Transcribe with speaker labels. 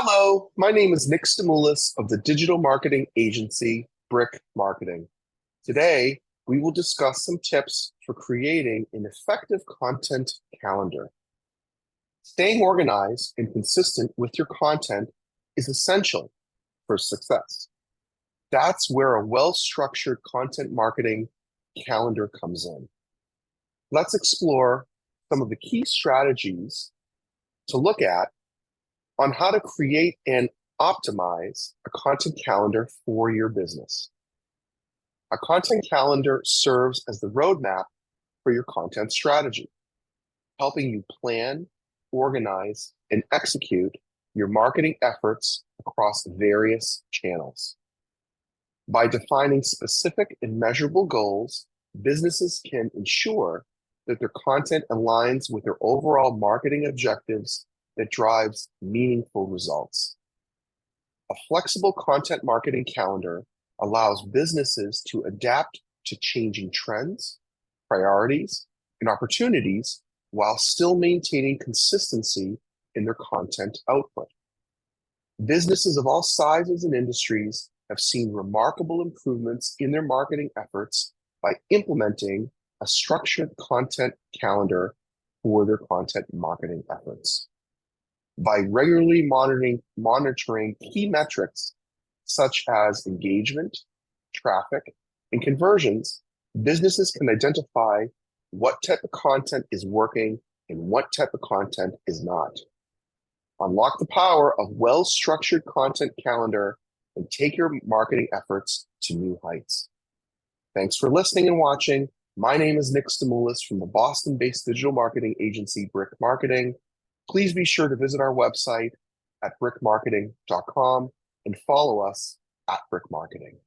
Speaker 1: Hello, my name is Nick Stamoulis of the digital marketing agency Brick Marketing. Today, we will discuss some tips for creating an effective content calendar. Staying organized and consistent with your content is essential for success. That's where a well-structured content marketing calendar comes in. Let's explore some of the key strategies to look at on how to create and optimize a content calendar for your business. A content calendar serves as the roadmap for your content strategy, helping you plan, organize, and execute your marketing efforts across various channels. By defining specific and measurable goals, businesses can ensure that their content aligns with their overall marketing objectives that drives meaningful results. A flexible content marketing calendar allows businesses to adapt to changing trends, priorities, and opportunities while still maintaining consistency in their content output. Businesses of all sizes and industries have seen remarkable improvements in their marketing efforts by implementing a structured content calendar for their content marketing efforts. By regularly monitoring key metrics such as engagement, traffic, and conversions, businesses can identify what type of content is working and what type of content is not. Unlock the power of well-structured content calendar and take your marketing efforts to new heights. Thanks for listening and watching. My name is Nick Stamoulis from the Boston-based digital marketing agency Brick Marketing. Please be sure to visit our website at brickmarketing.com and follow us at Brick Marketing.